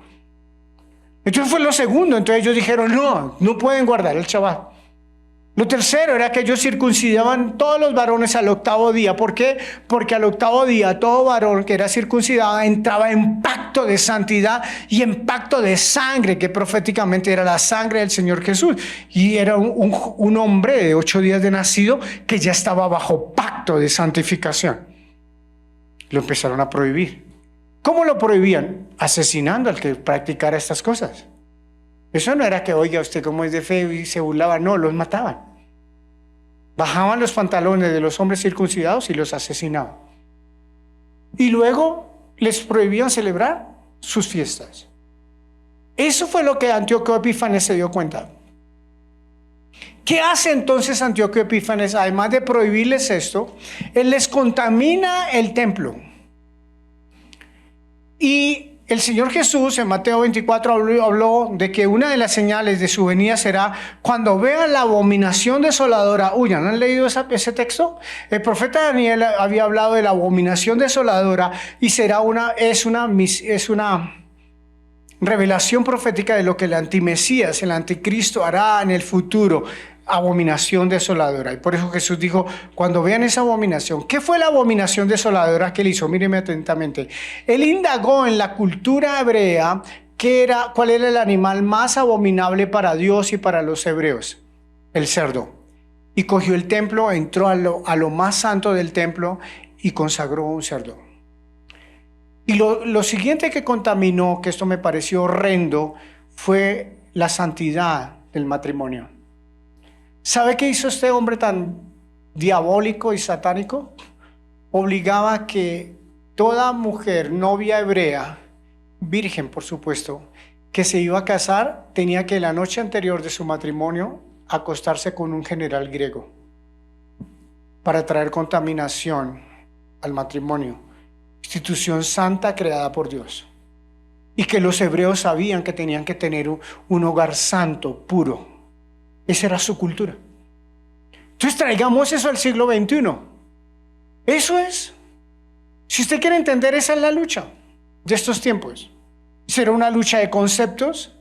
Entonces fue lo segundo. Entonces ellos dijeron: no pueden guardar el Shabbat. Lo tercero era que ellos circuncidaban todos los varones al 8º día. ¿Por qué? Porque al 8º día todo varón que era circuncidado entraba en pacto de santidad y en pacto de sangre, que proféticamente era la sangre del Señor Jesús. Y era un hombre de 8 días de nacido que ya estaba bajo pacto de santificación. Lo empezaron a prohibir. ¿Cómo lo prohibían? Asesinando al que practicara estas cosas. Eso no era que, oiga, usted como es de fe, y se burlaba. No, los mataban. Bajaban los pantalones de los hombres circuncidados y los asesinaban. Y luego les prohibían celebrar sus fiestas. Eso fue lo que Antíoco Epífanes se dio cuenta. ¿Qué hace entonces Antíoco Epífanes? Además de prohibirles esto, él les contamina el templo. Y el Señor Jesús en Mateo 24 habló de que una de las señales de su venida será cuando vean la abominación desoladora. Uy, ¿no han leído ese texto? El profeta Daniel había hablado de la abominación desoladora y es una revelación profética de lo que el antimesías, el anticristo hará en el futuro. Abominación desoladora. Y por eso Jesús dijo, cuando vean esa abominación, ¿qué fue la abominación desoladora que él hizo? Míreme atentamente. Él indagó en la cultura hebrea cuál era el animal más abominable para Dios y para los hebreos. El cerdo. Y cogió el templo, entró a lo más santo del templo y consagró un cerdo. Y lo siguiente que contaminó, que esto me pareció horrendo, fue la santidad del matrimonio. ¿Sabe qué hizo este hombre tan diabólico y satánico? Obligaba a que toda mujer, novia hebrea, virgen por supuesto, que se iba a casar, tenía que la noche anterior de su matrimonio acostarse con un general griego para traer contaminación al matrimonio, institución santa creada por Dios. Y que los hebreos sabían que tenían que tener un hogar santo, puro. Esa era su cultura. Entonces traigamos eso al siglo XXI. Eso es. Si usted quiere entender, esa es la lucha de estos tiempos. ¿Será una lucha de conceptos?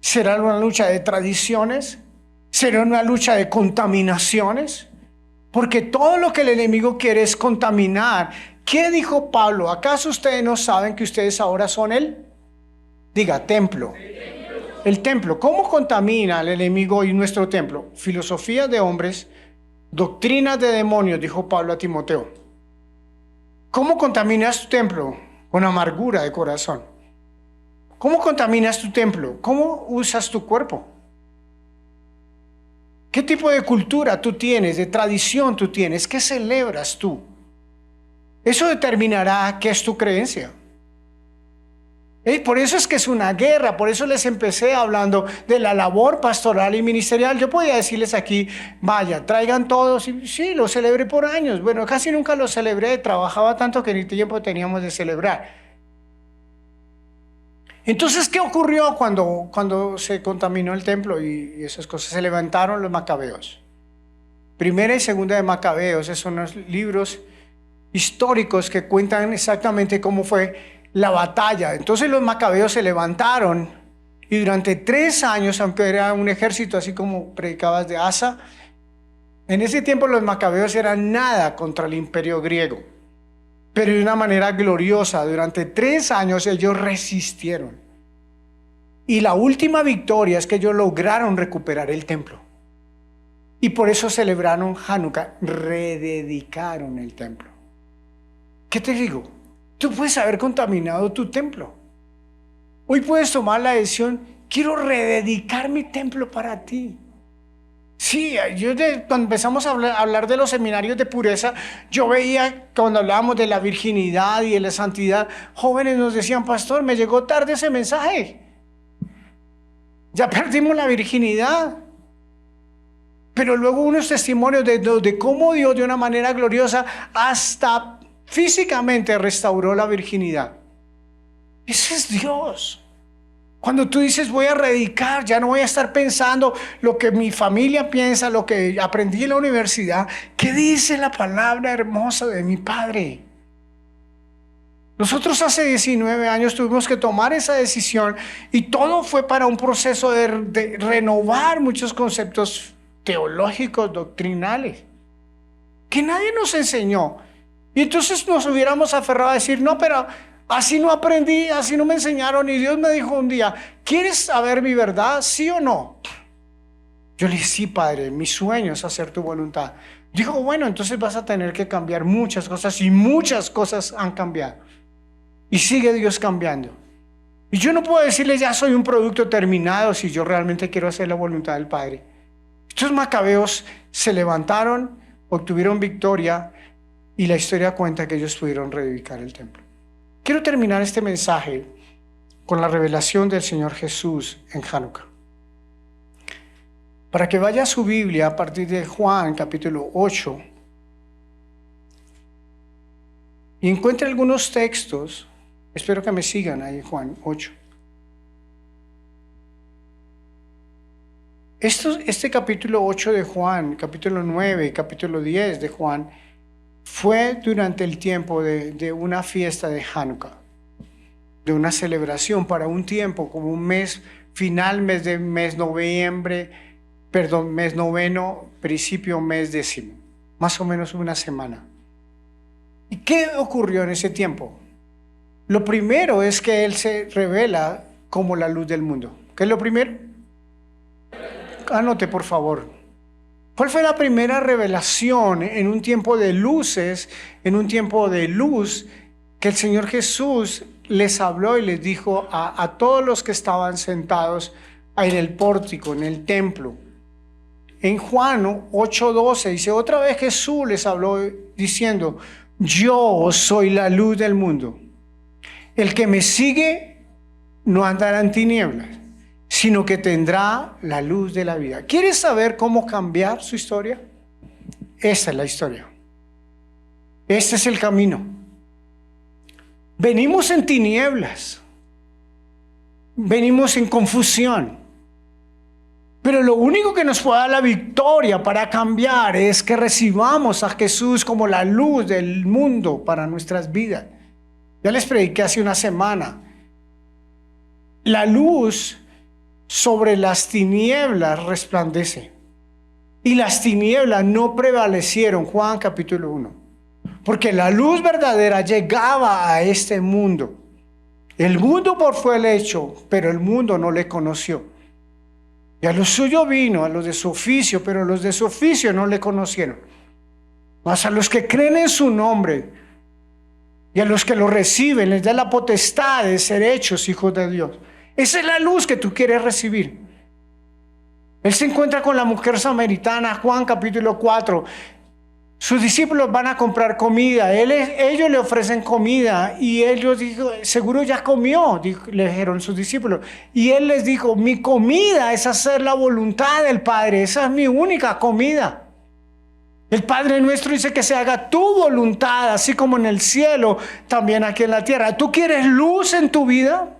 ¿Será una lucha de tradiciones? ¿Será una lucha de contaminaciones? Porque todo lo que el enemigo quiere es contaminar. ¿Qué dijo Pablo? ¿Acaso ustedes no saben que ustedes ahora son templo? El templo. ¿Cómo contamina el enemigo y nuestro templo? Filosofías de hombres, doctrinas de demonios, dijo Pablo a Timoteo. ¿Cómo contaminas tu templo? Con amargura de corazón. ¿Cómo contaminas tu templo? ¿Cómo usas tu cuerpo? ¿Qué tipo de cultura tú tienes, de tradición tú tienes? ¿Qué celebras tú? Eso determinará qué es tu creencia. Por eso es que es una guerra, por eso les empecé hablando de la labor pastoral y ministerial. Yo podía decirles aquí, vaya, traigan todos, y sí, lo celebré por años. Bueno, casi nunca lo celebré, trabajaba tanto que ni tiempo teníamos de celebrar. Entonces, ¿qué ocurrió cuando se contaminó el templo y esas cosas? Se levantaron los macabeos. Primera y segunda de Macabeos, esos son los libros históricos que cuentan exactamente cómo fue la batalla. Entonces los macabeos se levantaron y durante 3 años, aunque era un ejército así como predicabas de Asa, en ese tiempo los macabeos eran nada contra el imperio griego, pero de una manera gloriosa. Durante 3 años ellos resistieron y la última victoria es que ellos lograron recuperar el templo y por eso celebraron Hanukkah, rededicaron el templo. ¿Qué te digo? Tú puedes haber contaminado tu templo. Hoy puedes tomar la decisión, quiero rededicar mi templo para ti. Sí, cuando empezamos a hablar de los seminarios de pureza, yo veía cuando hablábamos de la virginidad y de la santidad, jóvenes nos decían, pastor, me llegó tarde ese mensaje. Ya perdimos la virginidad. Pero luego unos testimonios de cómo Dios de una manera gloriosa hasta físicamente restauró la virginidad. Ese es Dios. Cuando tú dices voy a rededicar, ya no voy a estar pensando lo que mi familia piensa, lo que aprendí en la universidad. ¿Qué dice la palabra hermosa de mi Padre? Nosotros hace 19 años tuvimos que tomar esa decisión y todo fue para un proceso de renovar muchos conceptos teológicos, doctrinales, que nadie nos enseñó. Y entonces nos hubiéramos aferrado a decir, no, pero así no aprendí, así no me enseñaron. Y Dios me dijo un día, ¿quieres saber mi verdad? ¿Sí o no? Yo le dije, sí, Padre, mi sueño es hacer tu voluntad. Dijo, bueno, entonces vas a tener que cambiar muchas cosas. Y muchas cosas han cambiado. Y sigue Dios cambiando. Y yo no puedo decirle, ya soy un producto terminado si yo realmente quiero hacer la voluntad del Padre. Estos macabeos se levantaron, obtuvieron victoria. Y la historia cuenta que ellos pudieron reedificar el templo. Quiero terminar este mensaje con la revelación del Señor Jesús en Hanukkah. Para que vaya a su Biblia a partir de Juan capítulo 8 y encuentre algunos textos Espero que me sigan ahí, Juan 8. Este capítulo 8 de Juan, capítulo 9 y capítulo 10 de Juan, fue durante el tiempo de una fiesta de Hanukkah, de una celebración para un tiempo, como un mes final, mes noveno, principio mes décimo, más o menos una semana. ¿Y qué ocurrió en ese tiempo? Lo primero es que Él se revela como la luz del mundo. ¿Qué es lo primero? Anote, por favor. ¿Cuál fue la primera revelación en un tiempo de luces, en un tiempo de luz, que el Señor Jesús les habló y les dijo a todos los que estaban sentados en el pórtico, en el templo? En Juan 8:12 dice, otra vez Jesús les habló diciendo, yo soy la luz del mundo. El que me sigue no andará en tinieblas, sino que tendrá la luz de la vida. ¿Quieres saber cómo cambiar su historia? Esta es la historia. Este es el camino. Venimos en tinieblas. Venimos en confusión. Pero lo único que nos puede dar la victoria para cambiar es que recibamos a Jesús como la luz del mundo para nuestras vidas. Ya les prediqué hace una semana. La luz sobre las tinieblas resplandece. Y las tinieblas no prevalecieron, Juan capítulo 1. Porque la luz verdadera llegaba a este mundo. El mundo por fue el hecho, pero el mundo no le conoció. Y a lo suyo vino, a los de su oficio, pero los de su oficio no le conocieron. Mas a los que creen en su nombre y a los que lo reciben, les da la potestad de ser hechos hijos de Dios. Esa es la luz que tú quieres recibir. Él se encuentra con la mujer samaritana, Juan capítulo 4. Sus discípulos van a comprar comida. Ellos le ofrecen comida y ellos dijo, seguro ya comió, le dijeron sus discípulos. Y él les dijo, mi comida es hacer la voluntad del Padre. Esa es mi única comida. El Padre nuestro dice que se haga tu voluntad, así como en el cielo, también aquí en la tierra. ¿Tú quieres luz en tu vida?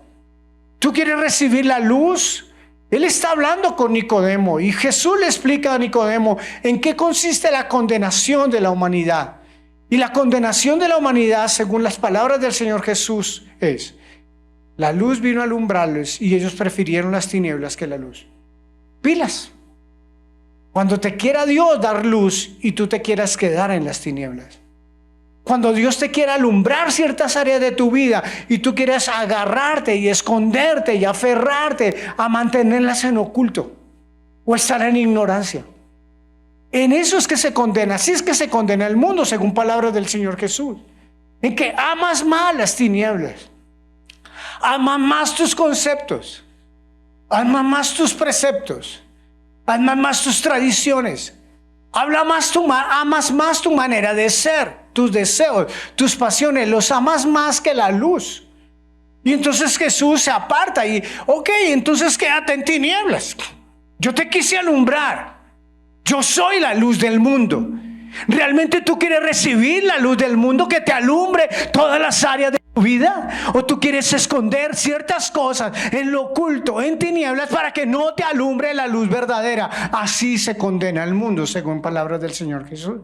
¿Tú quieres recibir la luz? Él está hablando con Nicodemo y Jesús le explica a Nicodemo en qué consiste la condenación de la humanidad. Y la condenación de la humanidad, según las palabras del Señor Jesús, es: la luz vino a alumbrarles y ellos prefirieron las tinieblas que la luz. Pilas. Cuando te quiera Dios dar luz y tú te quieras quedar en las tinieblas. Cuando Dios te quiera alumbrar ciertas áreas de tu vida y tú quieres agarrarte y esconderte y aferrarte a mantenerlas en oculto o estar en ignorancia. En eso es que se condena, así es que se condena el mundo según palabras del Señor Jesús. En que amas más las tinieblas, amas más tus conceptos, amas más tus preceptos, amas más tus tradiciones, amas más tu manera de ser. Tus deseos, tus pasiones, los amas más que la luz. Y entonces Jesús se aparta y, entonces quédate en tinieblas. Yo te quise alumbrar. Yo soy la luz del mundo. ¿Realmente tú quieres recibir la luz del mundo que te alumbre todas las áreas de tu vida? ¿O tú quieres esconder ciertas cosas en lo oculto, en tinieblas, para que no te alumbre la luz verdadera? Así se condena el mundo, según palabras del Señor Jesús.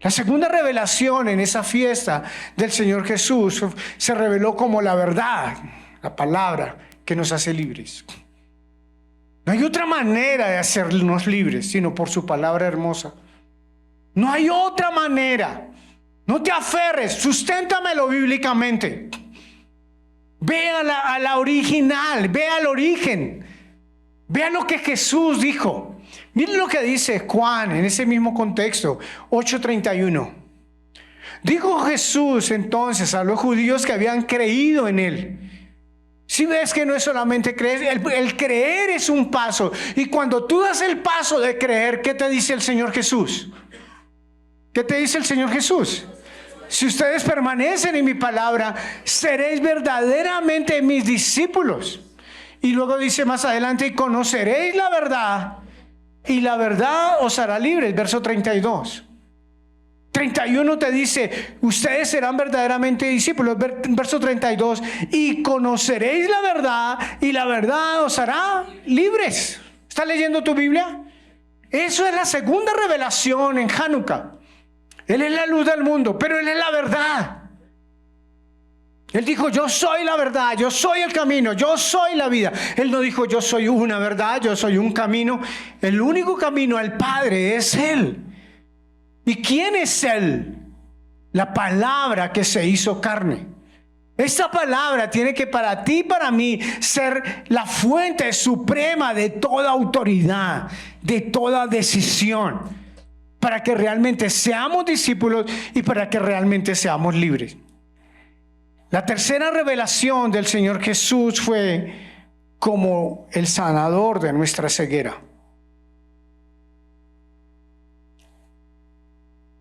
La segunda revelación en esa fiesta del Señor Jesús se reveló como la verdad, la palabra que nos hace libres. No hay otra manera de hacernos libres sino por su palabra hermosa. No hay otra manera. No te aferres, susténtamelo bíblicamente. Ve a la original, ve al origen. Ve a lo que Jesús dijo. Miren lo que dice Juan en ese mismo contexto, 8:31. Dijo Jesús entonces a los judíos que habían creído en él. Si ves que no es solamente creer, el creer es un paso. Y cuando tú das el paso de creer, ¿qué te dice el Señor Jesús? ¿Qué te dice el Señor Jesús? Si ustedes permanecen en mi palabra, seréis verdaderamente mis discípulos. Y luego dice más adelante, y conoceréis la verdad, y la verdad os hará libres. Verso 32. 31 te dice, ustedes serán verdaderamente discípulos. Verso 32, y conoceréis la verdad, y la verdad os hará libres. ¿Estás leyendo tu Biblia? Eso es la segunda revelación en Hanukkah. Él es la luz del mundo, pero Él es la verdad. Él dijo, yo soy la verdad, yo soy el camino, yo soy la vida. Él no dijo, yo soy una verdad, yo soy un camino. El único camino al Padre es Él. ¿Y quién es Él? La palabra que se hizo carne. Esta palabra tiene que para ti y para mí ser la fuente suprema de toda autoridad, de toda decisión, para que realmente seamos discípulos y para que realmente seamos libres. La tercera revelación del Señor Jesús fue como el sanador de nuestra ceguera.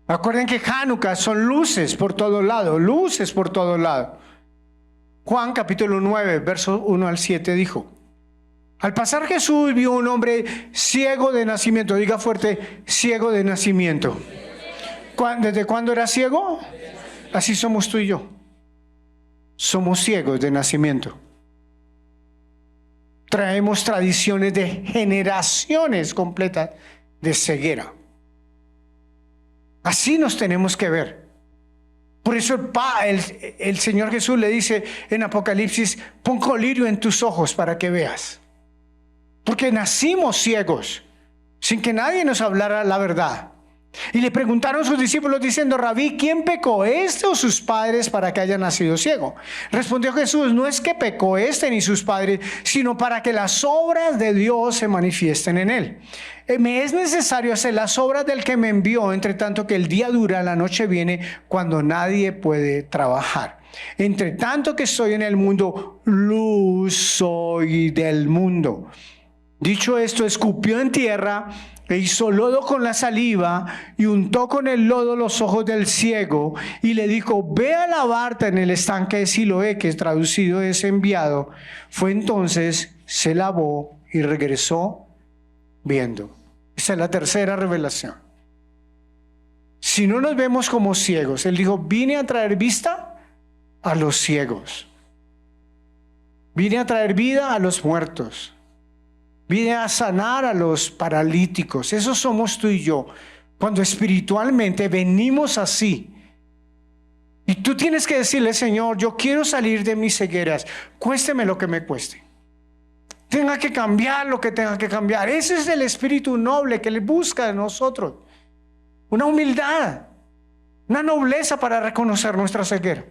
Acuerden que Hanukkah son luces por todos lados, luces por todos lados. Juan capítulo 9, versos 1 al 7 dijo, al pasar Jesús vio un hombre ciego de nacimiento. Diga fuerte, ciego de nacimiento. ¿Desde cuándo era ciego? Así somos tú y yo. Somos ciegos de nacimiento. Traemos tradiciones de generaciones completas de ceguera. Así nos tenemos que ver. Por eso el Señor Jesús le dice en Apocalipsis, pon colirio en tus ojos para que veas. Porque nacimos ciegos, sin que nadie nos hablara la verdad. Y le preguntaron sus discípulos diciendo, Rabí, ¿quién pecó, este o sus padres para que haya nacido ciego? Respondió Jesús, no es que pecó este ni sus padres, sino para que las obras de Dios se manifiesten en él. Me es necesario hacer las obras del que me envió, entre tanto que el día dura, la noche viene, cuando nadie puede trabajar. Entre tanto que estoy en el mundo, luz soy del mundo. Dicho esto, escupió en tierra e hizo lodo con la saliva y untó con el lodo los ojos del ciego y le dijo, ve a lavarte en el estanque de Siloé, que traducido es enviado. Fue entonces, se lavó y regresó viendo. Esa es la tercera revelación. Si no nos vemos como ciegos, Él dijo, vine a traer vista a los ciegos. Vine a traer vida a los muertos. Vine a sanar a los paralíticos. Eso somos tú y yo. Cuando espiritualmente venimos así. Y tú tienes que decirle, Señor, yo quiero salir de mis cegueras. Cuésteme lo que me cueste. Tenga que cambiar lo que tenga que cambiar. Ese es el espíritu noble que Él busca de nosotros. Una humildad. Una nobleza para reconocer nuestra ceguera.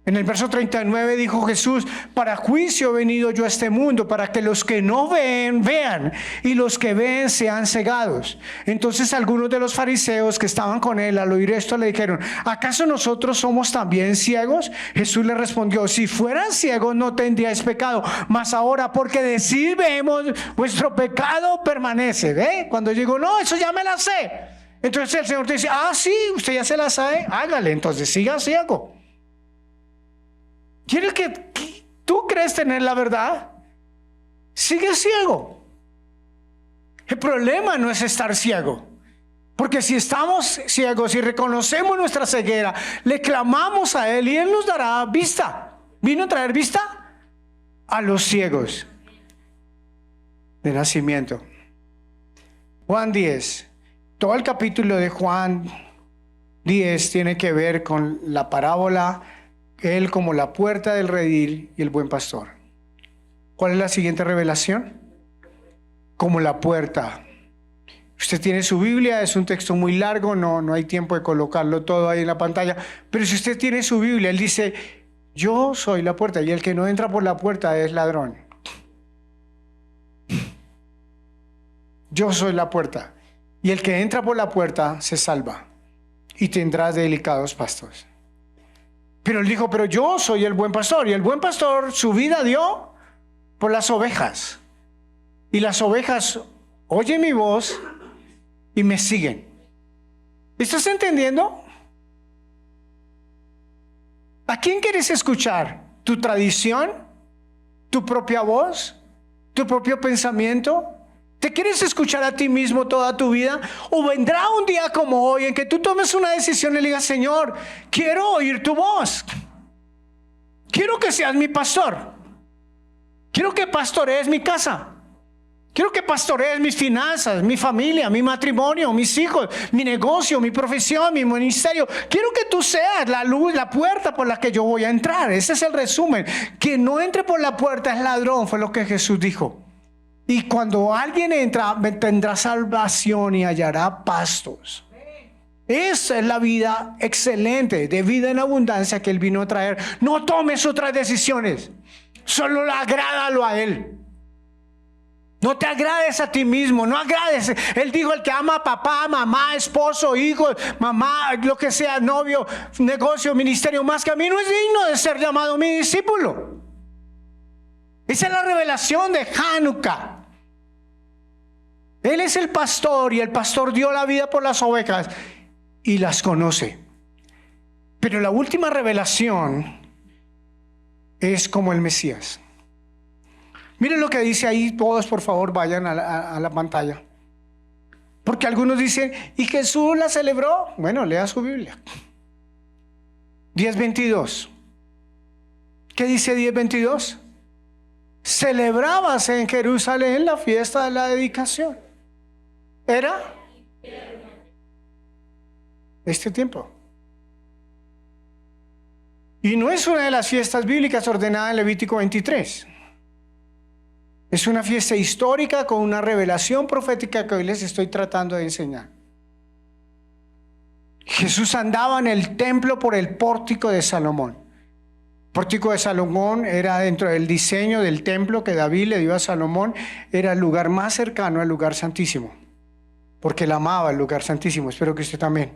En el verso 39 dijo Jesús, para juicio he venido yo a este mundo, para que los que no ven, vean, y los que ven sean cegados. Entonces algunos de los fariseos que estaban con él al oír esto le dijeron, ¿acaso nosotros somos también ciegos? Jesús le respondió, si fueran ciegos no tendríais pecado, mas ahora porque decir vemos, vuestro pecado permanece. ¿Ve? Cuando digo, no, eso ya me la sé. Entonces el Señor te dice, sí, usted ya se la sabe, hágale, entonces siga ciego. ¿Quieres que tú crees tener la verdad? Sigue ciego. El problema no es estar ciego. Porque si estamos ciegos y reconocemos nuestra ceguera, le clamamos a Él y Él nos dará vista. ¿Vino a traer vista? A los ciegos de nacimiento. Juan 10. Todo el capítulo de Juan 10 tiene que ver con la parábola Él como la puerta del redil y el buen pastor. ¿Cuál es la siguiente revelación? Como la puerta. Usted tiene su Biblia, es un texto muy largo, no hay tiempo de colocarlo todo ahí en la pantalla, pero si usted tiene su Biblia, Él dice, yo soy la puerta y el que no entra por la puerta es ladrón. Yo soy la puerta y el que entra por la puerta se salva y tendrá delicados pastos. Pero Él dijo, pero yo soy el buen pastor. Y el buen pastor su vida dio por las ovejas. Y las ovejas oyen mi voz y me siguen. ¿Estás entendiendo? ¿A quién quieres escuchar? ¿Tu tradición? ¿Tu propia voz? ¿Tu propio pensamiento? ¿Te quieres escuchar a ti mismo toda tu vida? ¿O vendrá un día como hoy en que tú tomes una decisión y le digas, Señor, quiero oír tu voz? Quiero que seas mi pastor. Quiero que pastorees mi casa. Quiero que pastorees mis finanzas, mi familia, mi matrimonio, mis hijos, mi negocio, mi profesión, mi ministerio. Quiero que tú seas la luz, la puerta por la que yo voy a entrar. Ese es el resumen. Quien no entre por la puerta es ladrón, fue lo que Jesús dijo. Y cuando alguien entra, tendrá salvación y hallará pastos. Esa es la vida excelente, de vida en abundancia que Él vino a traer. No tomes otras decisiones, solo agrádalo a Él. No te agrades a ti mismo, no agrades. Él dijo, el que ama a papá, mamá, esposo, hijo, mamá, lo que sea, novio, negocio, ministerio, más que a mí, no es digno de ser llamado mi discípulo. Esa es la revelación de Hanukkah. Él es el pastor y el pastor dio la vida por las ovejas y las conoce. Pero la última revelación es como el Mesías. Miren lo que dice ahí, todos por favor vayan a la pantalla. Porque algunos dicen, ¿y Jesús la celebró? Bueno, lea su Biblia. 10:22. ¿Qué dice 10:22? Celebrábase en Jerusalén la fiesta de la dedicación. ¿Era? Este tiempo. Y no es una de las fiestas bíblicas ordenadas en Levítico 23. Es una fiesta histórica con una revelación profética que hoy les estoy tratando de enseñar. Jesús andaba en el templo por el pórtico de Salomón. El pórtico de Salomón era dentro del diseño del templo que David le dio a Salomón. Era el lugar más cercano al lugar santísimo, porque él amaba el lugar santísimo. Espero que usted también.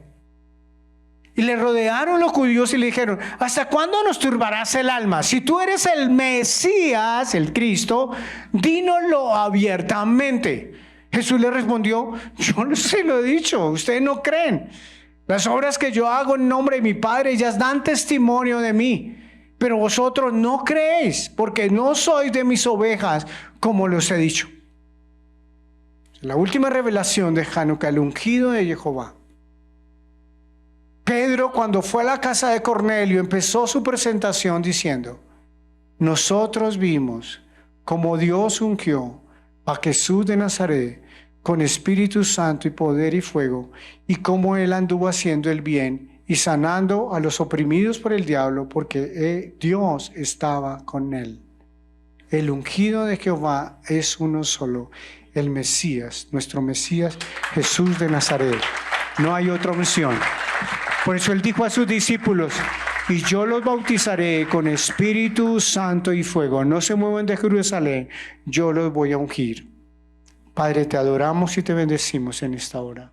Y le rodearon los judíos y le dijeron, ¿hasta cuándo nos turbarás el alma? Si tú eres el Mesías, el Cristo, dínoslo abiertamente. Jesús le respondió, yo no se lo he dicho, ustedes no creen. Las obras que yo hago en nombre de mi Padre, ellas dan testimonio de mí. Pero vosotros no creéis, porque no sois de mis ovejas, como los he dicho. La última revelación de Hanukkah, el ungido de Jehová. Pedro, cuando fue a la casa de Cornelio, empezó su presentación diciendo, nosotros vimos como Dios ungió a Jesús de Nazaret con Espíritu Santo y poder y fuego, y cómo él anduvo haciendo el bien y sanando a los oprimidos por el diablo, porque Dios estaba con él. El ungido de Jehová es uno solo, el Mesías, nuestro Mesías, Jesús de Nazaret. No hay otra unción. Por eso él dijo a sus discípulos, y yo los bautizaré con Espíritu Santo y fuego. No se muevan de Jerusalén, yo los voy a ungir. Padre, te adoramos y te bendecimos en esta hora.